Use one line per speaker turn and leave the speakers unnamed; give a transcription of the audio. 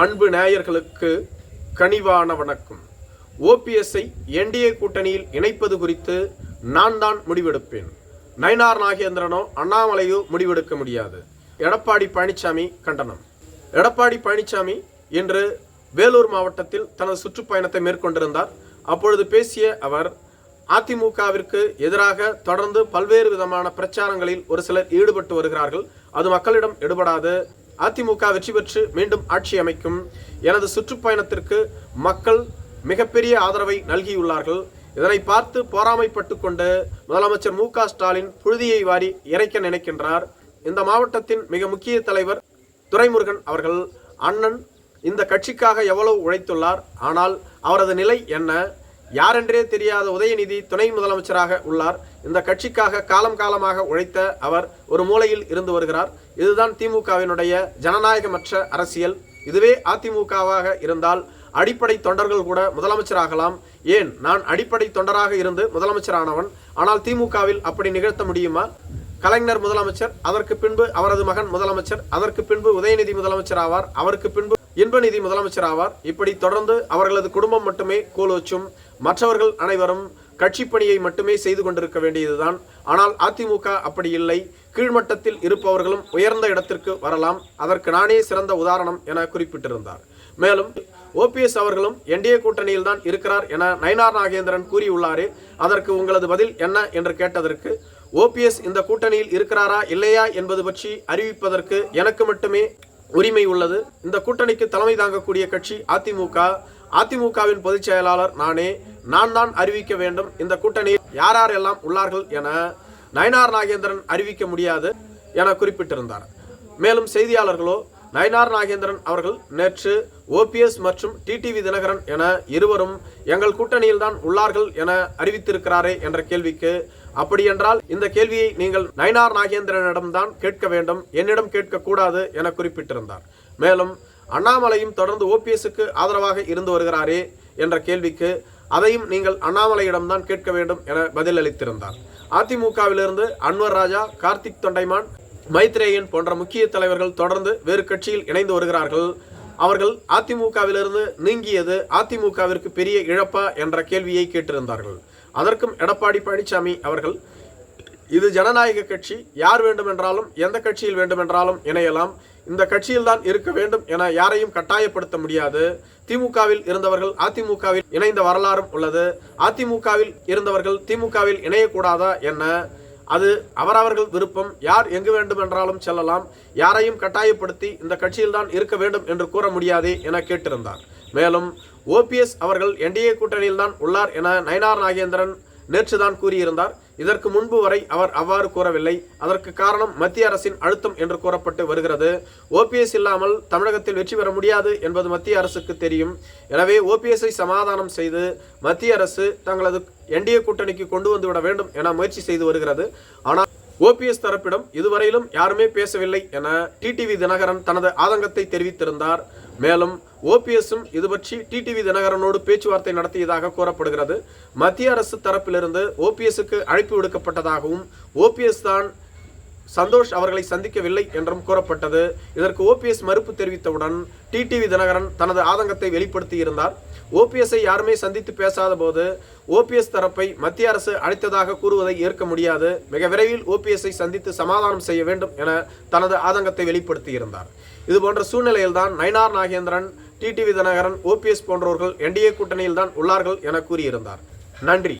அன்பு நேயர்களுக்கு கனிவான வணக்கம். ஓபிஎஸ்ஐ என்டிஏ கூட்டணியில் இணைப்பது குறித்து நான் தான் முடிவெடுப்பேன். நயினார் நாகேந்திரனோ அண்ணாமலையோ முடிவெடுக்க முடியாது. எடப்பாடி பழனிசாமி கண்டனம். எடப்பாடி பழனிசாமி இன்று வேலூர் மாவட்டத்தில் தனது சுற்றுப்பயணத்தை மேற்கொண்டிருந்தார். அப்பொழுது பேசிய அவர், அதிமுகவிற்கு எதிராக தொடர்ந்து பல்வேறு விதமான பிரச்சாரங்களில் ஒரு சிலர் ஈடுபட்டு வருகிறார்கள். அது மக்களிடம் எடுபடாது. அதிமுக வெற்றி பெற்று மீண்டும் ஆட்சி அமைக்கும். எனது சுற்றுப்பயணத்திற்கு மக்கள் மிகப்பெரிய ஆதரவை நல்கியுள்ளார்கள். இதனை பார்த்து பொறாமைப்பட்டு கொண்டு முதலமைச்சர் மு.க. ஸ்டாலின் புழுதியை வாரி இறைக்க நினைக்கின்றார். இந்த மாவட்டத்தின் மிக முக்கிய தலைவர் துரைமுருகன் அவர்கள், அண்ணன் இந்த கட்சிக்காக எவ்வளவு உழைத்துள்ளார், ஆனால் அவரது நிலை என்ன, யாரென்றே தெரியாத உதயநிதி துணை முதலமைச்சராக உள்ளார். இந்த கட்சிக்காக காலம் காலமாக உழைத்த அவர் ஒரு மூலையில் இருந்து வருகிறார். இதுதான் திமுகவினுடைய ஜனநாயகமற்ற அரசியல். இதுவே அதிமுகவாக இருந்தால் அடிப்படை தொண்டர்கள் கூட முதலமைச்சராகலாம். ஏன், நான் அடிப்படை தொண்டராக இருந்து முதலமைச்சரானவன். ஆனால் திமுகவில் அப்படி நிகழ்த்த முடியுமா? கலைஞர் முதலமைச்சர், அதற்கு பின்பு அவரது மகன் முதலமைச்சர், அதற்கு பின்பு உதயநிதி முதலமைச்சர் ஆவார், அவருக்கு பின்பு இன்பநிதி முதலமைச்சர் ஆவார். இப்படி தொடர்ந்து அவர்களது குடும்பம் மட்டுமே கோலோச்சும். மற்றவர்கள் அனைவரும் கட்சி பணியை மட்டுமே செய்து கொண்டிருக்க வேண்டியதுதான். ஆனால் அதிமுக அப்படி இல்லை. கீழ்மட்டத்தில் இருப்பவர்களும் உயர்ந்த இடத்திற்கு வரலாம். அதற்கு நானே சிறந்த உதாரணம் என குறிப்பிட்டிருந்தார். மேலும் ஓபிஎஸ் அவர்களும் என்டிஏ கூட்டணியில் தான் இருக்கிறார் என நயினார் நாகேந்திரன் கூறியுள்ளாரே, அதற்கு உங்களது பதில் என்ன என்று கேட்டதற்கு, ஓபிஎஸ் இந்த கூட்டணியில் இருக்கிறாரா இல்லையா என்பது பற்றி அறிவிப்பதற்கு எனக்கு மட்டுமே உரிமை உள்ளது. இந்த கூட்டணிக்கு தலைமை தாங்கக்கூடிய கட்சி அதிமுக. அதிமுகவின் பொதுச் செயலாளர் நானே. நான் தான் அறிவிக்க வேண்டும் இந்த கூட்டணியில் யார் யாரெல்லாம் உள்ளார்கள் என நயினார் நாகேந்திரன் அறிவிக்க முடியாது என குறிப்பிட்டிருந்தார். மேலும் செய்தியாளர்களோ, நயினார் நாகேந்திரன் அவர்கள் நேற்று ஓபிஎஸ் மற்றும் டிடிவி தினகரன் என இருவரும் எங்கள் கூட்டணியில் தான் உள்ளார்கள் என அறிவித்திருக்கிறாரே என்ற கேள்விக்கு, அப்படியென்றால் இந்த கேள்வியை நீங்கள் நயினார் நாகேந்திரனிடம்தான் கேட்க வேண்டும், என்னிடம் கேட்கக்கூடாது என குறிப்பிட்டிருந்தார். மேலும் அண்ணாமலையும் தொடர்ந்து ஓபிஎஸ்க்கு ஆதரவாக இருந்து வருகிறாரே என்ற கேள்விக்கு, அதையும் நீங்கள் அண்ணாமலையிடம்தான் கேட்க வேண்டும் என பதிலளித்திருந்தார். அதிமுகவிலிருந்து அன்வர் ராஜா, கார்த்திக் தொண்டைமான், மைத்ரேயன் போன்ற முக்கிய தலைவர்கள் தொடர்ந்து வேறு கட்சியில் இணைந்து வருகிறார்கள். அவர்கள் அதிமுகவிலிருந்து நீங்கியது அதிமுகவிற்கு பெரிய இழப்பா என்ற கேள்வியை கேட்டிருந்தார்கள். அதற்கும் எடப்பாடி பழனிசாமி அவர்கள், இது ஜனநாயக கட்சி, யார் வேண்டுமென்றாலும் எந்த கட்சியில் வேண்டுமென்றாலும் இணையலாம். இந்த கட்சியில் தான் இருக்க வேண்டும் என யாரையும் கட்டாயப்படுத்த முடியாது. திமுகவில் இருந்தவர்கள் அதிமுகவில் இணைந்த வரலாறும் உள்ளது. அதிமுகவில் இருந்தவர்கள் திமுகவில் இணையக்கூடாதா என்ன? அது அவரவர்கள் விருப்பம். யார் எங்கு வேண்டுமென்றாலும் செல்லலாம். யாரையும் கட்டாயப்படுத்தி இந்த கட்சியில் தான் இருக்க வேண்டும் என்று கூற முடியாதே என கேட்டிருந்தார். மேலும் ஓபிஎஸ் அவர்கள் என்டிஏ கூட்டணியில் தான் உள்ளார் என நயினார் நாகேந்திரன் நேற்றுதான் கூறியிருந்தார். இதற்கு முன்பு வரை அவர் அவ்வாறு கூறவில்லை. அதற்கு காரணம் மத்திய அரசின் அழுத்தம் என்று கூறப்பட்டு வருகிறது. ஓபிஎஸ் இல்லாமல் தமிழகத்தில் வெற்றி பெற முடியாது என்பது மத்திய அரசுக்கு தெரியும். எனவே ஓபிஎஸ்ஐ சமாதானம் செய்து மத்திய அரசு தங்களது என்டிஏ கூட்டணிக்கு கொண்டு வந்துவிட வேண்டும் என முயற்சி செய்து வருகிறது. ஆனால் ஓபிஎஸ் தரப்பிடம் இதுவரையிலும் யாருமே பேசவில்லை என டிடிவி தினகரன் தனது ஆதங்கத்தை தெரிவித்திருந்தார். மேலும் ஓபிஎஸும் இது பற்றி டிடிவி தினகரனோடு பேச்சுவார்த்தை நடத்தியதாக கூறப்படுகிறது. மத்திய அரசு தரப்பிலிருந்து ஓபிஎஸ்க்கு அழைப்பு விடுக்கப்பட்டதாகவும் ஓபிஎஸ் தான் சந்தோஷ் அவர்களை சந்திக்கவில்லை என்றும் கூறப்பட்டது. இதற்கு ஓபிஎஸ் மறுப்பு தெரிவித்தவுடன் டிடிவி தினகரன் தனது ஆதங்கத்தை வெளிப்படுத்தியிருந்தார். ஓபிஎஸ்ஐ யாருமே சந்தித்து பேசாத போது ஓபிஎஸ் தரப்பை மத்திய அரசு அழைத்ததாக கூறுவதை ஏற்க முடியாது. மிக விரைவில் ஓபிஎஸ்ஐ சந்தித்து சமாதானம் செய்ய வேண்டும் என தனது ஆதங்கத்தை வெளிப்படுத்தியிருந்தார். இதுபோன்ற சூழ்நிலையில்தான் நயினார் நாகேந்திரன், டிடிவி தினகரன், ஓபிஎஸ் போன்றவர்கள் என்டிஏ கூட்டணியில் தான் உள்ளார்கள் என கூறியிருந்தார். நன்றி.